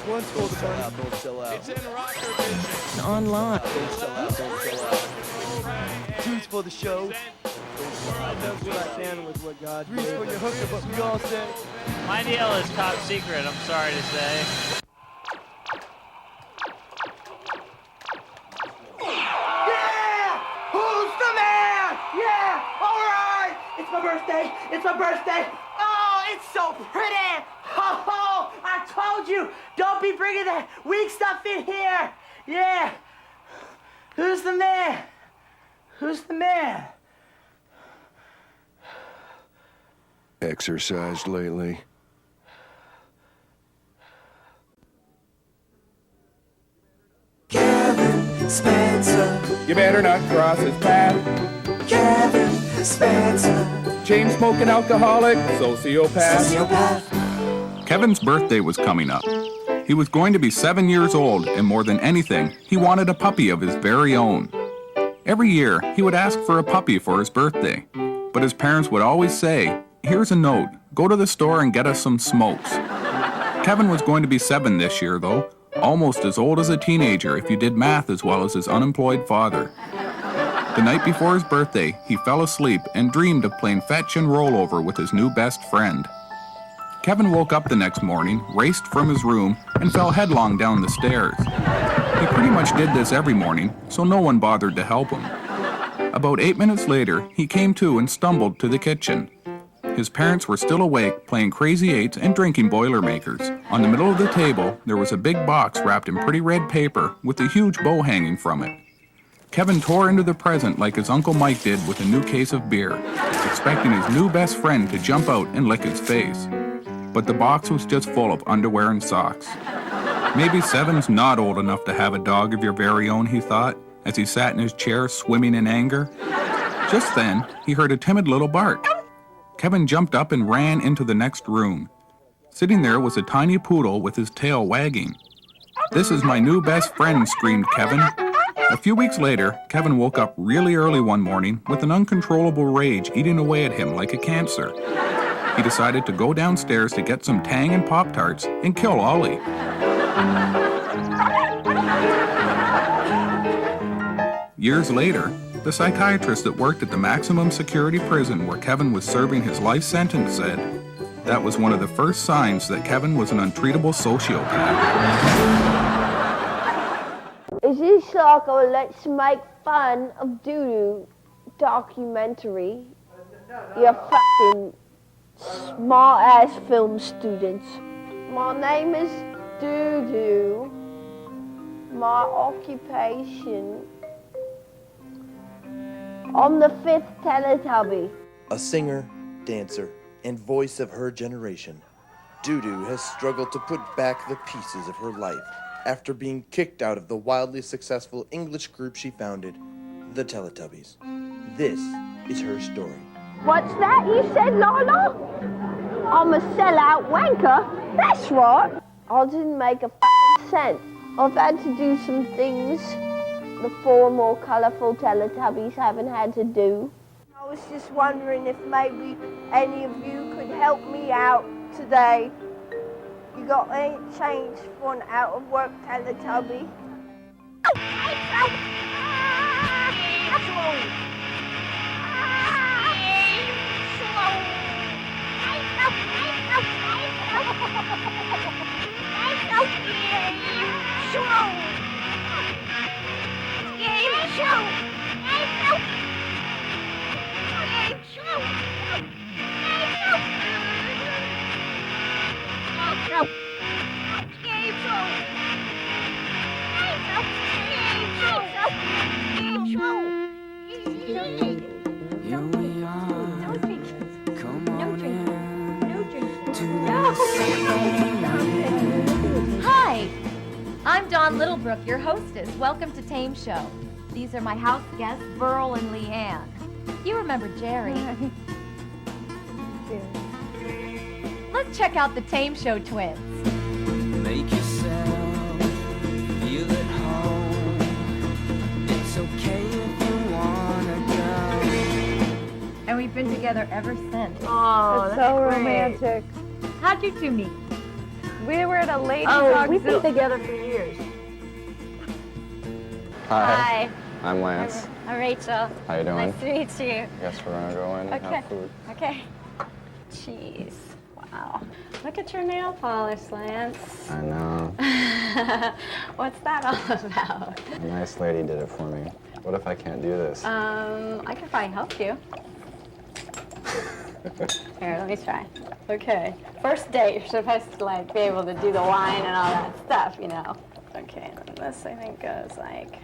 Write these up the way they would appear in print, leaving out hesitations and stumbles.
One's for the money. Don't sell out. It's in rocker vision. Online. Don't sell out. Don't sell out. Two's for the show. That's right down with what God. Three's for your hooker, but we all say. My deal is top secret, I'm sorry to say. Yeah! Who's the man? Yeah! All right! It's my birthday! It's my birthday! Oh, it's so pretty! Ho ho! I told you! Don't be bringing that weak stuff in here! Yeah! Who's the man? Who's the man? Exercised lately? Kevin Spencer. You better not cross his path. Kevin Spencer. Chain-smoking alcoholic, sociopath. Sociopath. Kevin's birthday was coming up. He was going to be 7 years old, and more than anything, he wanted a puppy of his very own. Every year, he would ask for a puppy for his birthday, but his parents would always say, "Here's a note, go to the store and get us some smokes." Kevin was going to be 7 this year, though, almost as old as a teenager if you did math as well as his unemployed father. The night before his birthday, he fell asleep and dreamed of playing fetch and rollover with his new best friend. Kevin woke up the next morning, raced from his room, and fell headlong down the stairs. He pretty much did this every morning, so no one bothered to help him. About 8 minutes later, he came to and stumbled to the kitchen. His parents were still awake, playing Crazy Eights and drinking Boilermakers. On the middle of the table, there was a big box wrapped in pretty red paper with a huge bow hanging from it. Kevin tore into the present like his Uncle Mike did with a new case of beer, expecting his new best friend to jump out and lick his face. But the box was just full of underwear and socks. Maybe 7's not old enough to have a dog of your very own, he thought, as he sat in his chair swimming in anger. Just then, he heard a timid little bark. Kevin jumped up and ran into the next room. Sitting there was a tiny poodle with his tail wagging. "This is my new best friend," screamed Kevin. A few weeks later, Kevin woke up really early one morning with an uncontrollable rage eating away at him like a cancer. He decided to go downstairs to get some Tang and Pop-Tarts and kill Ollie. Years later, the psychiatrist that worked at the maximum security prison where Kevin was serving his life sentence said that was one of the first signs that Kevin was an untreatable sociopath. Is this like a Let's Make Fun of Doo-Doo documentary? You fucking smart-ass film students. My name is Doo-Doo. My occupation. I'm the 5th Teletubby. A singer, dancer, and voice of her generation, Doo-Doo has struggled to put back the pieces of her life after being kicked out of the wildly successful English group she founded, the Teletubbies. This is her story. What's that you said, Lola? I'm a sellout wanker? That's right. I didn't make a cent. I've had to do some things the 4 more colourful Teletubbies haven't had to do. I was just wondering if maybe any of you could help me out today. You got any change for an out-of-work Teletubby? Hi, I'm Dawn Littlebrook, your hostess. Welcome to TAME SHOW. These are my house guests, Burl and Leanne. You remember Jerry. Let's check out the TAME SHOW twins. Make yourself feel at home. It's okay if you wanna go. And we've been together ever since. Oh, that's so great. romantic. How'd you two meet? We were at a ladies' we've been together for years. Hi. I'm Lance. I'm Rachel. How you doing? Nice to meet you. Guess we're gonna go in and have food. Okay. Jeez. Wow. Look at your nail polish, Lance. I know. What's that all about? A nice lady did it for me. What if I can't do this? I could probably help you. Here, let me try. Okay. First date, you're supposed to like be able to do the line and all that stuff, you know. Okay, and this I think goes like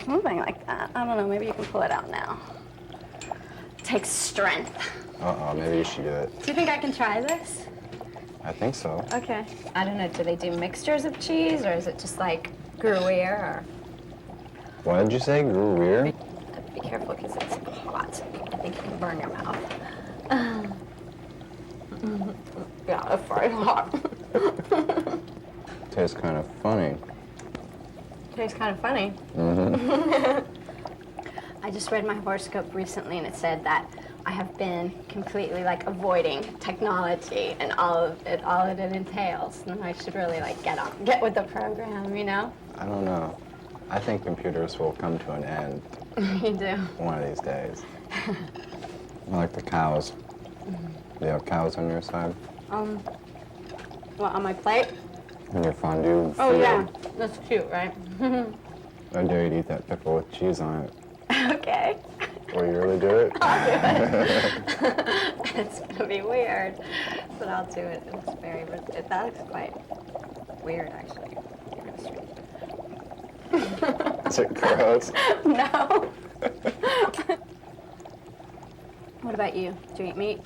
something like that. I don't know, maybe you can pull it out now. Takes strength. Uh-oh, maybe you should do it. Do you think I can try this? I think so. Okay. I don't know, do they do mixtures of cheese or is it just like Gruyere or? What did you say, Gruyere? Be careful because it's hot. I think you can burn your mouth. Yeah, it's very hot. Tastes kind of funny. Tastes kind of funny. Mm-hmm. I just read my horoscope recently and it said that I have been completely like avoiding technology and all it entails. And I should really like get with the program, you know? I don't know. I think computers will come to an end. You do? One of these days. I like the cows. Do you have cows on your side? What, on my plate? And your fondue? Oh, yeah. That's cute, right? I dare you to eat that pickle with cheese on it. Okay. Will you really do it? I'll do it. It's gonna be weird, but I'll do it. It's very, that looks quite weird, actually. Is it gross? No. What about you? Do you eat meat?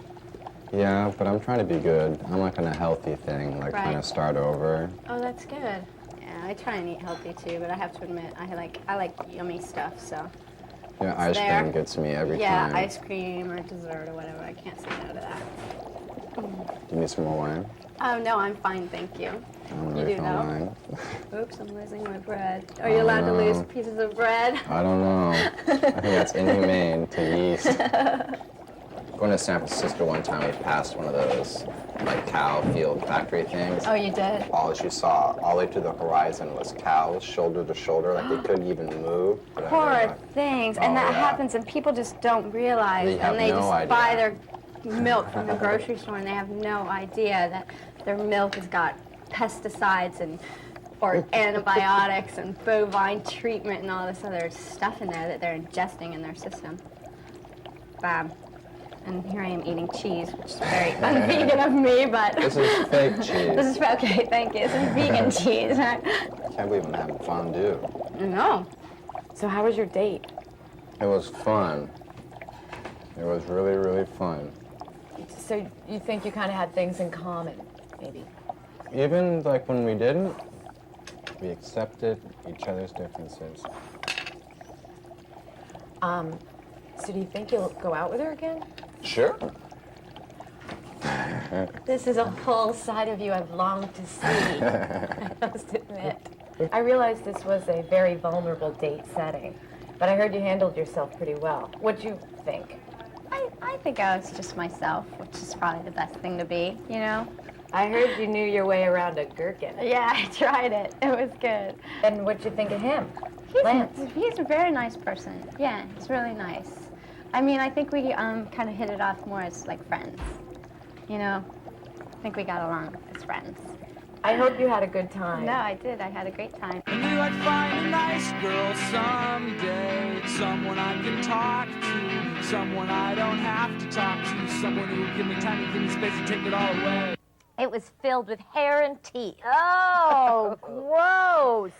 Yeah, but I'm trying to be good. I'm like on a healthy thing, like trying to start over. Oh, that's good. Yeah, I try and eat healthy too, but I have to admit, I like yummy stuff, so. Yeah, ice cream gets me every time. Yeah, ice cream or dessert or whatever. I can't say no to that. Do you need some more wine? Oh, no, I'm fine, thank you. I'm You ready do for know? wine. Oops, I'm losing my bread. Are you allowed to lose pieces of bread? I don't know. I think that's inhumane to yeast. Going to San Francisco one time, we passed one of those like cow field factory things. Oh, you did? All that you saw all the way to the horizon was cows, shoulder to shoulder, like they couldn't even move. Poor things, and that happens, and people just don't realize, and they just buy their milk from the grocery store, and they have no idea that their milk has got pesticides or antibiotics and bovine treatment and all this other stuff in there that they're ingesting in their system. Bam. And here I am eating cheese, which is very un-vegan of me, but... This is fake cheese. This is, okay, thank you. This is vegan cheese. I can't believe I'm having fondue. No. So how was your date? It was fun. It was really, really fun. So you think you kind of had things in common, maybe? Even like when we didn't, we accepted each other's differences. So do you think you'll go out with her again? Sure. This is a whole side of you I've longed to see, I must admit. I realized this was a very vulnerable date setting, but I heard you handled yourself pretty well. What'd you think? I think I was just myself, which is probably the best thing to be, you know? I heard you knew your way around a gherkin. Yeah, I tried it. It was good. And what'd you think of him? He's a very nice person. Yeah, he's really nice. I mean, I think we kind of hit it off more as like friends. You know, I think we got along as friends. I hope you had a good time. No, I did. I had a great time. I knew I'd find a nice girl someday, someone I can talk to, someone I don't have to talk to, someone who will give me time and give me space and take it all away. It was filled with hair and teeth. Oh, gross.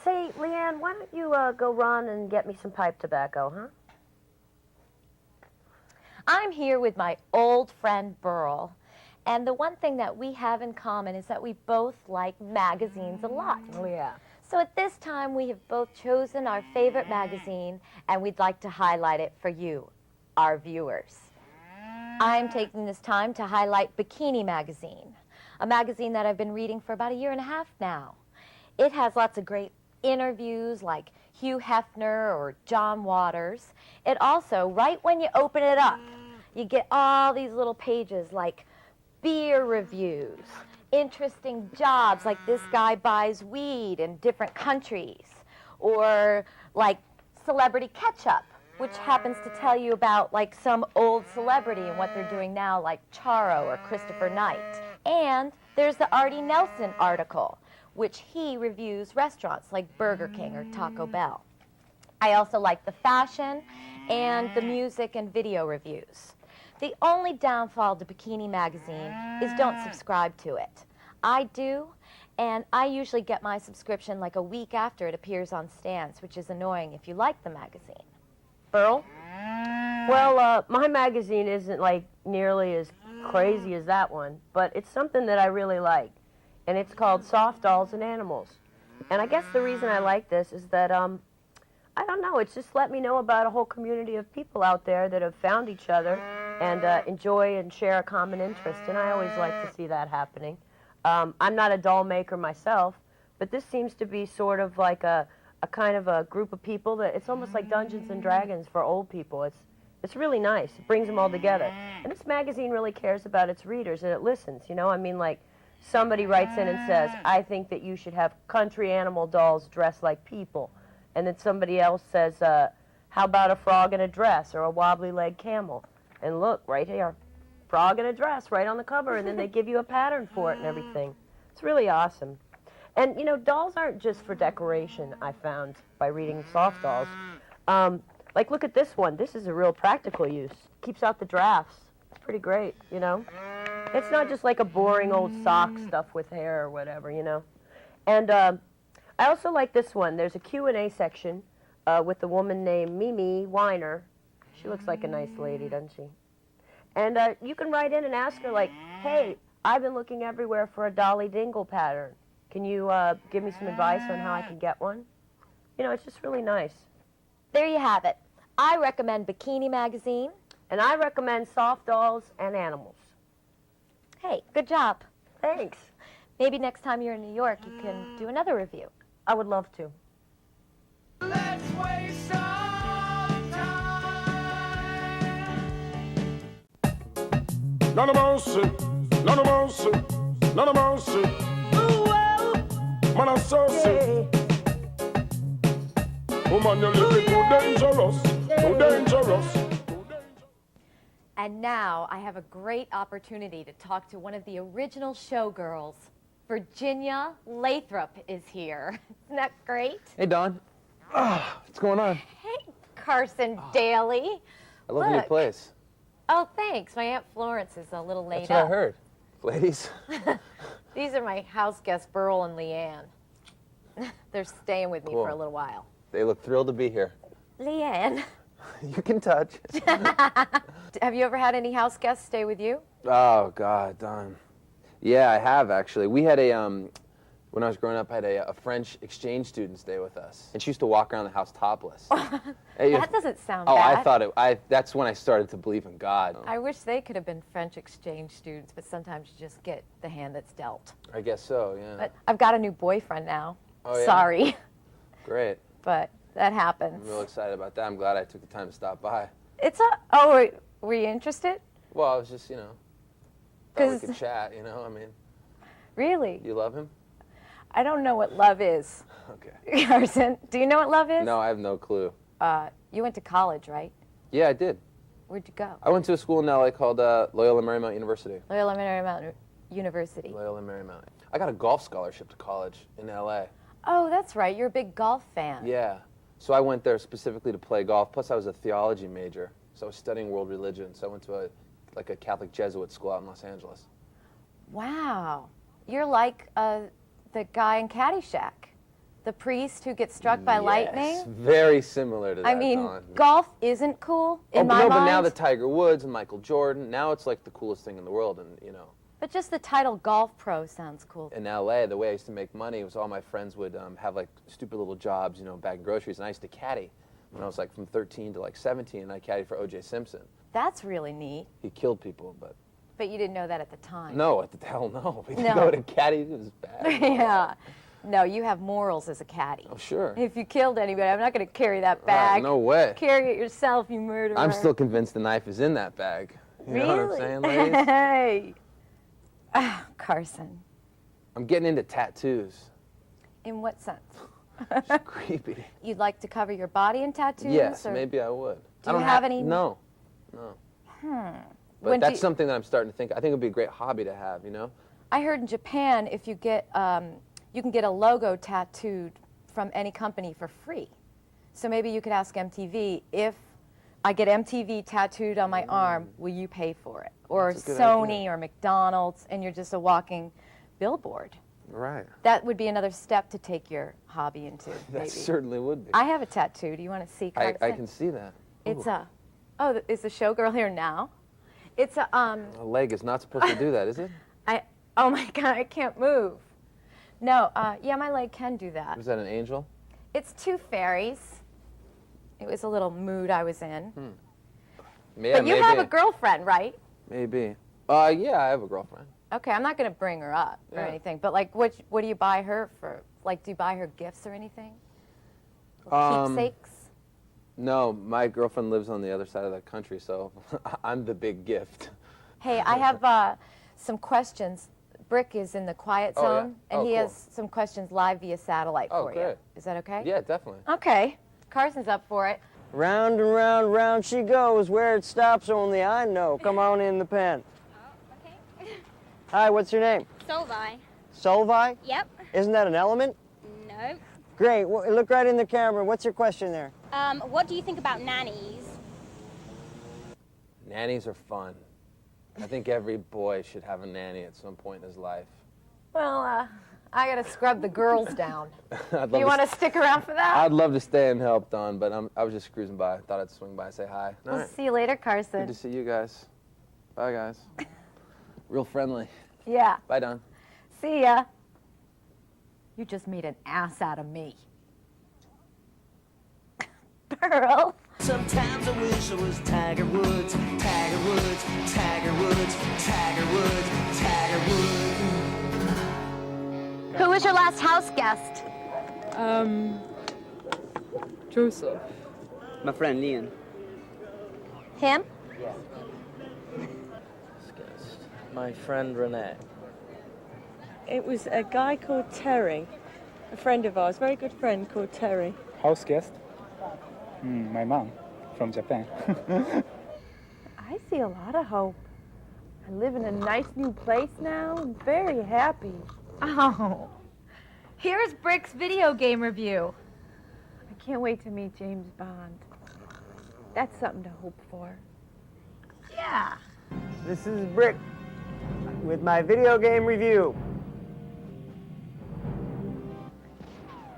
Say, Leanne, why don't you go run and get me some pipe tobacco, huh? I'm here with my old friend Burl, and the one thing that we have in common is that we both like magazines a lot. Oh, yeah. So at this time, we have both chosen our favorite magazine, and we'd like to highlight it for you, our viewers. I'm taking this time to highlight Bikini Magazine, a magazine that I've been reading for about 1.5 years now. It has lots of great interviews like Hugh Hefner or John Waters. It also, right when you open it up, you get all these little pages like beer reviews, interesting jobs, like this guy buys weed in different countries, or like celebrity catch-up, which happens to tell you about like some old celebrity and what they're doing now, like Charo or Christopher Knight. And there's the Artie Nelson article, which he reviews restaurants like Burger King or Taco Bell. I also like the fashion and the music and video reviews. The only downfall to Bikini Magazine is don't subscribe to it. I do, and I usually get my subscription like a week after it appears on stands, which is annoying if you like the magazine. Burl? Well, my magazine isn't like nearly as crazy as that one, but it's something that I really like, and it's called Soft Dolls and Animals. And I guess the reason I like this is that, I don't know, it's just let me know about a whole community of people out there that have found each other and enjoy and share a common interest, and I always like to see that happening. I'm not a doll maker myself, but this seems to be sort of like a kind of a group of people that it's almost like Dungeons and Dragons for old people. It's really nice. It brings them all together. And this magazine really cares about its readers, and it listens, you know? I mean, like, somebody writes in and says, I think that you should have country animal dolls dressed like people. And then somebody else says, how about a frog in a dress or a wobbly-legged camel? And look, right here, frog in a dress right on the cover, and then they give you a pattern for it and everything. It's really awesome. And, you know, dolls aren't just for decoration, I found, by reading Soft Dolls. Like, look at this one. This is a real practical use. Keeps out the drafts. It's pretty great, you know? It's not just like a boring old sock stuff with hair or whatever, you know? And I also like this one. There's a Q&A section with a woman named Mimi Weiner. She looks like a nice lady, doesn't she? And you can write in and ask her, like, hey, I've been looking everywhere for a Dolly Dingle pattern. Can you give me some advice on how I can get one? You know, it's just really nice. There you have it. I recommend Bikini Magazine. And I recommend Soft Dolls and Animals. Hey, good job. Thanks. Maybe next time you're in New York, you can do another review. I would love to. Let's waste some time. None of mercy, none of mercy, none of mercy. Ooh, well. Man, I'm so sick. Oh man, you're living too dangerous, too dangerous. And now I have a great opportunity to talk to one of the original showgirls. Virginia Lathrop is here. Isn't that great? Hey, Dawn. What's going on? Hey, Carson Daly. I love your new place. Oh, thanks. My Aunt Florence is a little laid That's what up. I heard. Ladies. These are my house guests, Burl and Leanne. They're staying with me Cool. for a little while. They look thrilled to be here. Leanne. You can touch. Have you ever had any house guests stay with you? Oh, God, Dawn. Yeah, I have, actually. We had when I was growing up, I had a French exchange student stay with us. And she used to walk around the house topless. That doesn't sound bad. bad. I thought that's when I started to believe in God. I wish they could have been French exchange students, but sometimes you just get the hand that's dealt. I guess so, yeah. But I've got a new boyfriend now. Oh, yeah? Sorry. Great. But that happens. I'm real excited about that. I'm glad I took the time to stop by. Were you interested? Well, I was just, thought we could chat, I mean. Really? You love him? I don't know what love is. Okay. Carson, do you know what love is? No, I have no clue. You went to college, right? Yeah, I did. Where'd you go? I went to a school in LA called Loyola Marymount University. Loyola Marymount University. Loyola Marymount. I got a golf scholarship to college in LA. Oh, that's right. You're a big golf fan. Yeah. So I went there specifically to play golf. Plus, I was a theology major, so I was studying world religion. So I went to a Catholic Jesuit school out in Los Angeles. Wow. You're like the guy in Caddyshack, the priest who gets struck by lightning. Very similar to that. I mean, Dawn. golf isn't cool in my mind. But now the Tiger Woods and Michael Jordan, now it's like the coolest thing in the world, and But just the title golf pro sounds cool. In LA, the way I used to make money was all my friends would have like stupid little jobs, bagging groceries, and I used to caddy when I was like from 13 to like 17, and I caddied for O.J. Simpson. That's really neat. He killed people, but. But you didn't know that at the time. No, at the hell no. We didn't know what a caddy was bad. Yeah. No, you have morals as a caddy. Oh, sure. If you killed anybody, I'm not going to carry that bag. No way. Carry it yourself, you murderer. I'm still convinced the knife is in that bag. You really? know what I'm saying, ladies? Hey. Ah, Carson. I'm getting into tattoos. In what sense? It's creepy. You'd like to cover your body in tattoos? Yes, or? maybe I would. Do you have any? No. But that's something that I'm starting to think. I think it would be a great hobby to have, you know? I heard in Japan, if you get, you can get a logo tattooed from any company for free. So maybe you could ask MTV, if I get MTV tattooed on my arm, will you pay for it? Or Sony or McDonald's, and you're just a walking billboard. Right. That would be another step to take your hobby into. That certainly would be. I have a tattoo. Do you want to see? I can see that. It's a. Oh, is the showgirl here now? It's a. A leg is not supposed to do that, is it? Oh my God! I can't move. No. Yeah, my leg can do that. Was that an angel? It's two fairies. It was a little mood I was in. Yeah, but you have a girlfriend, right? Maybe. Yeah, I have a girlfriend. Okay, I'm not going to bring her up or anything, but like, what do you buy her for? Like, do you buy her gifts or anything? Keepsakes? No, my girlfriend lives on the other side of the country, so I'm the big gift. Hey, I have some questions. Brick is in the quiet zone, and he has some questions live via satellite for you. Is that okay? Yeah, definitely. Okay. Carson's up for it. Round and round, round she goes. Where it stops, only I know. Come on in the pen. Hi, what's your name? Solvi. Solvi? Yep. Isn't that an element? No. Great. Well, look right in the camera. What's your question there? What do you think about nannies? Nannies are fun. I think every boy should have a nanny at some point in his life. Well, I got to scrub the girls down. Do you want to stick around for that? I'd love to stay and help, Don, but I was just cruising by. I thought I'd swing by and say hi. We'll see you later, Carson. Good to see you guys. Bye, guys. Real friendly. Yeah. Bye, Don. See ya. You just made an ass out of me. Pearl. Sometimes I wish I was Tiger Woods, Tiger Woods, Tiger Woods, Tiger Woods, Tiger Woods. Who was your last house guest? Joseph. My friend Ian. Him? My friend Renee. It was a guy called Terry, a friend of ours, very good friend called Terry. House guest? My mom from Japan. I see a lot of hope. I live in a nice new place now. I'm very happy. Oh. Here's Brick's video game review. I can't wait to meet James Bond. That's something to hope for. Yeah. This is Brick with my video game review.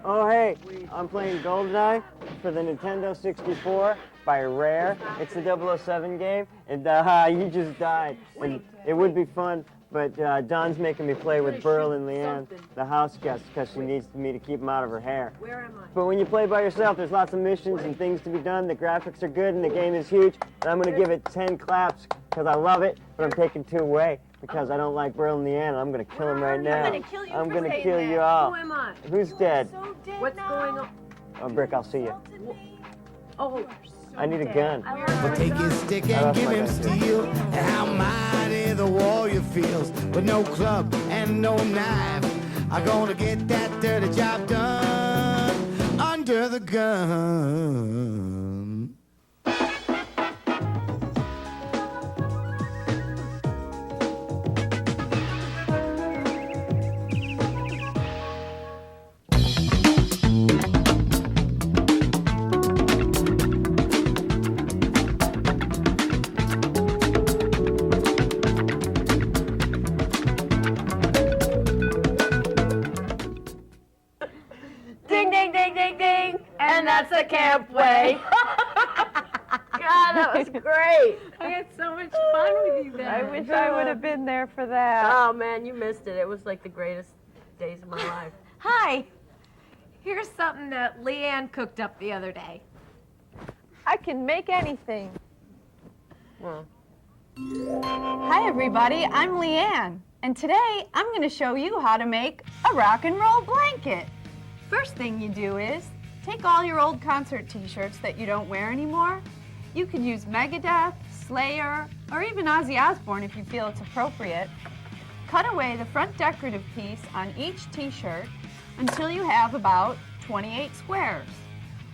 Oh, hey, I'm playing GoldenEye for the Nintendo 64 by Rare. It's a 007 game, and you just died. And it would be fun, but Don's making me play with Burl and Leanne, the house guests, because she needs me to keep them out of her hair. Where am I? But when you play by yourself, there's lots of missions and things to be done. The graphics are good, and the game is huge. And I'm going to give it 10 claps, because I love it, but I'm taking 2 away. Because I don't like Burl and Leanne, I'm gonna kill him right now. I'm gonna kill you all. Who am I? Who's dead? What's going on? Oh, Brick, I'll see you. Oh, I need a gun. Well, take his stick and give him steel, and how mighty the warrior feels. With no club and no knife, I'm gonna get that dirty job done under the gun. Ding, ding, ding, ding, ding. And that's the camp way. God, that was great. I had so much fun with you guys. I wish I would have been there for that. Oh, man, you missed it. It was like the greatest days of my life. Hi. Here's something that Leanne cooked up the other day. I can make anything. Hi, everybody. I'm Leanne, and today I'm going to show you how to make a rock and roll blanket. First thing you do is take all your old concert t-shirts that you don't wear anymore. You could use Megadeth, Slayer, or even Ozzy Osbourne if you feel it's appropriate. Cut away the front decorative piece on each t-shirt until you have about 28 squares.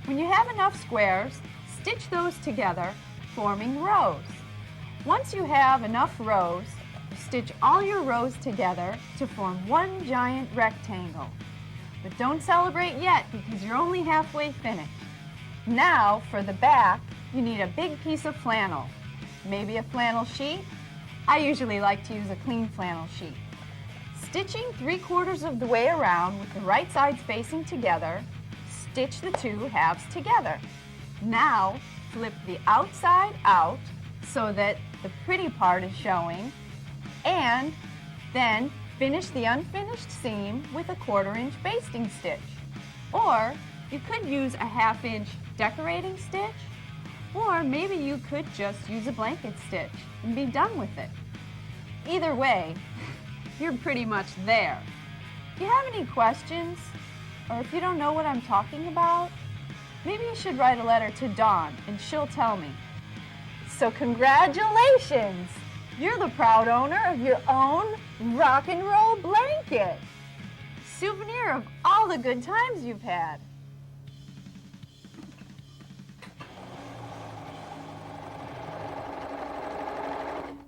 When you have enough squares, stitch those together, forming rows. Once you have enough rows, stitch all your rows together to form one giant rectangle. But don't celebrate yet because you're only halfway finished. Now, for the back, you need a big piece of flannel. Maybe a flannel sheet. I usually like to use a clean flannel sheet. Stitching 3/4 of the way around with the right sides facing together, stitch the two halves together. Now, flip the outside out so that the pretty part is showing, and then finish the unfinished seam with a 1/4 inch basting stitch. Or you could use a 1/2 inch decorating stitch, or maybe you could just use a blanket stitch and be done with it. Either way, you're pretty much there. If you have any questions, or if you don't know what I'm talking about, maybe you should write a letter to Dawn and she'll tell me. So congratulations! You're the proud owner of your own rock and roll blanket. Souvenir of all the good times you've had.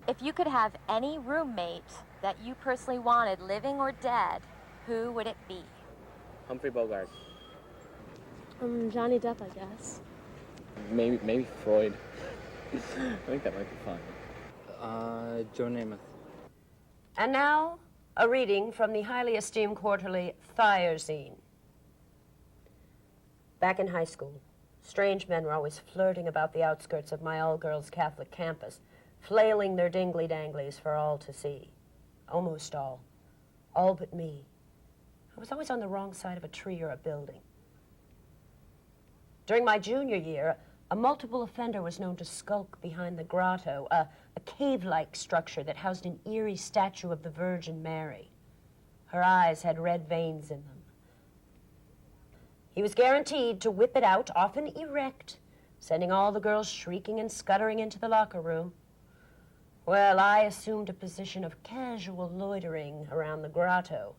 If you could have any roommate that you personally wanted, living or dead, who would it be? Humphrey Bogart. Johnny Depp, I guess. Maybe Freud. I think that might be fun. Joe Namath. And now, a reading from the highly esteemed quarterly Thiazine. Back in high school, strange men were always flirting about the outskirts of my all-girls Catholic campus, flailing their dingly-danglies for all to see. Almost all. All but me. I was always on the wrong side of a tree or a building. During my junior year, a multiple offender was known to skulk behind the grotto, a cave-like structure that housed an eerie statue of the Virgin Mary. Her eyes had red veins in them. He was guaranteed to whip it out, often erect, sending all the girls shrieking and scuttering into the locker room. Well, I assumed a position of casual loitering around the grotto,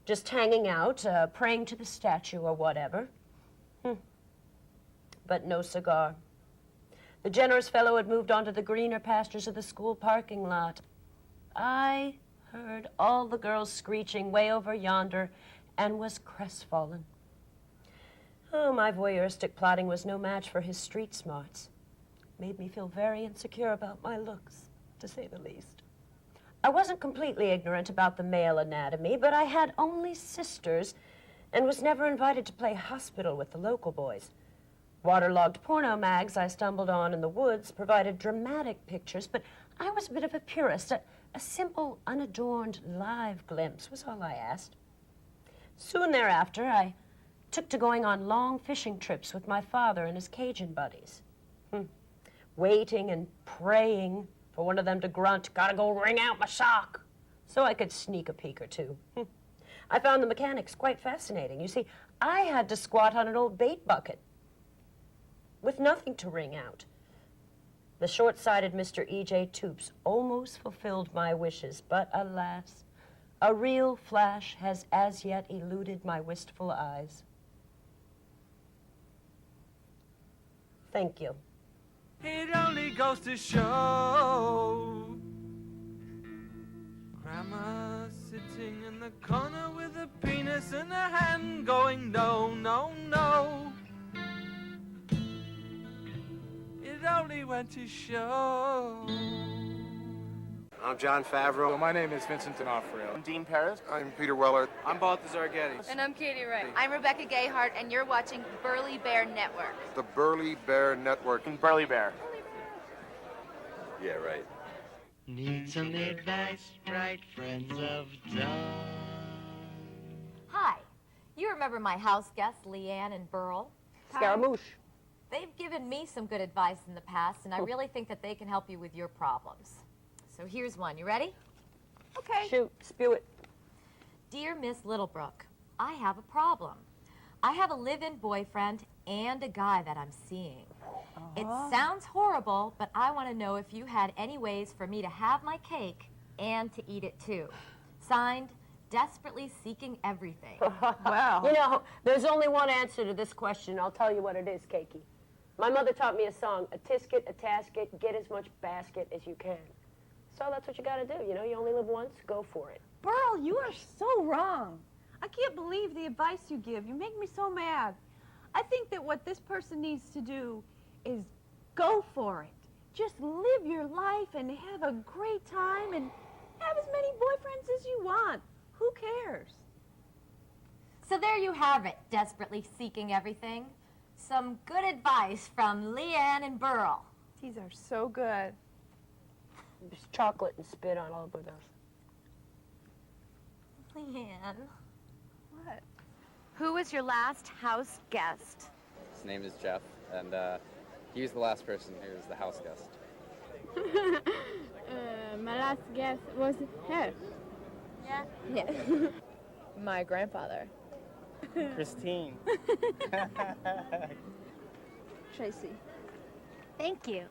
just hanging out, praying to the statue or whatever. But no cigar. The generous fellow had moved on to the greener pastures of the school parking lot. I heard all the girls screeching way over yonder and was crestfallen. Oh, my voyeuristic plotting was no match for his street smarts. Made me feel very insecure about my looks, to say the least. I wasn't completely ignorant about the male anatomy, but I had only sisters and was never invited to play hospital with the local boys. Waterlogged porno mags I stumbled on in the woods provided dramatic pictures, but I was a bit of a purist. A simple, unadorned, live glimpse was all I asked. Soon thereafter, I took to going on long fishing trips with my father and his Cajun buddies. Waiting and praying for one of them to grunt, "Gotta go wring out my sock," so I could sneak a peek or two. I found the mechanics quite fascinating. You see, I had to squat on an old bait bucket with nothing to wring out. The short-sighted Mr. E.J. Toops almost fulfilled my wishes, but alas, a real flash has as yet eluded my wistful eyes. Thank you. It only goes to show. Grandma sitting in the corner with a penis in her hand going, no, no, no. It only went to show. I'm John Favreau. My name is Vincent D'Onofrio. I'm Dean Paris. I'm Peter Weller. I'm Balthazar Getty. And I'm Katie Wright. I'm Rebecca Gayhart, and you're watching Burly Bear Network. The Burly Bear Network. Burly Bear. Yeah, right. Need some advice, right, friends of Dawn? Hi. You remember my house guests, Leanne and Burl? Scaramouche. They've given me some good advice in the past, and I really think that they can help you with your problems. So here's one. You ready? Okay. Shoot. Spew it. Dear Miss Littlebrook, I have a problem. I have a live-in boyfriend and a guy that I'm seeing. It sounds horrible, but I want to know if you had any ways for me to have my cake and to eat it too. Signed, Desperately Seeking Everything. Wow. You know, there's only one answer to this question. I'll tell you what it is, Keiki. My mother taught me a song, a tisket, a tasket, get as much basket as you can. So that's what you gotta do, you know? You only live once, go for it. Burl, you are so wrong. I can't believe the advice you give. You make me so mad. I think that what this person needs to do is go for it. Just live your life and have a great time and have as many boyfriends as you want. Who cares? So there you have it, Desperately Seeking Everything. Some good advice from Leanne and Burl. These are so good. There's chocolate and spit on all of those. Leanne. What? Who was your last house guest? His name is Jeff, and he was the last person who was the house guest. My last guest was her. Yeah? Yeah. My grandfather. Christine. Tracy. Thank you.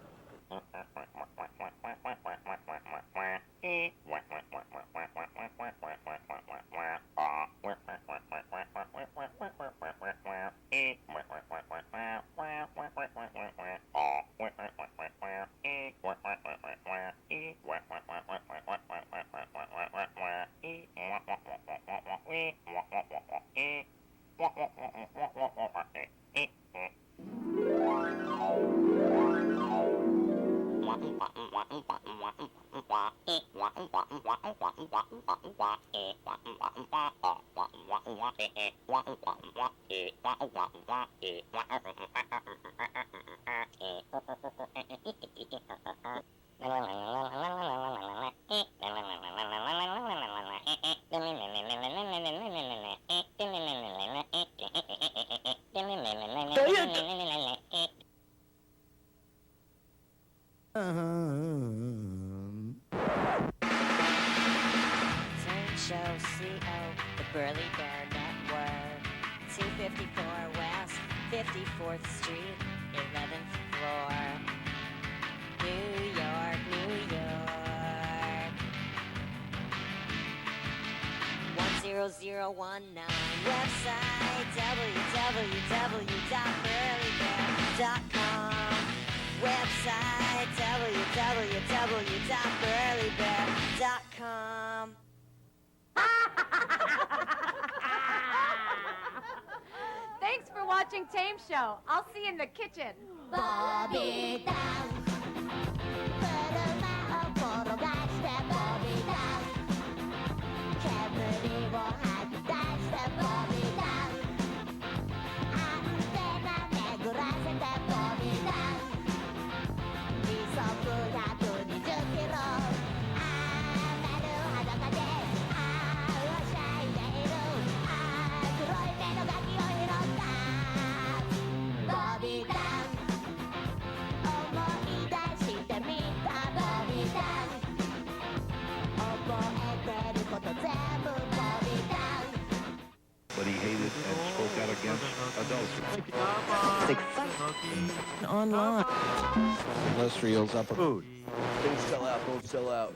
TAME Show, CO, the Burly Bear Network. 254 West, 54th Street, 11th floor. New York, New York. 10019. Website www.burlybear.com. Website www.burlybear.com. Thanks for watching TAME Show. I'll see you in the kitchen. Bobby down. 걸어 다시 Bobby down. 캐물이고 하기 다시 Bobby down. 아무 때나 내구라세 Bobby down. 미소부야 돈이 좋기로. 나를 하다가대. 와샤이네로. 그럴 때너 가기 어이롭다. Bobby down. 어머니다 시대미다 Bobby down. 어머애들이 것도 전부 Bobby down. But he hated and spoke out against adultery. Online. Less reels up. Food. Don't sell out. Don't sell out.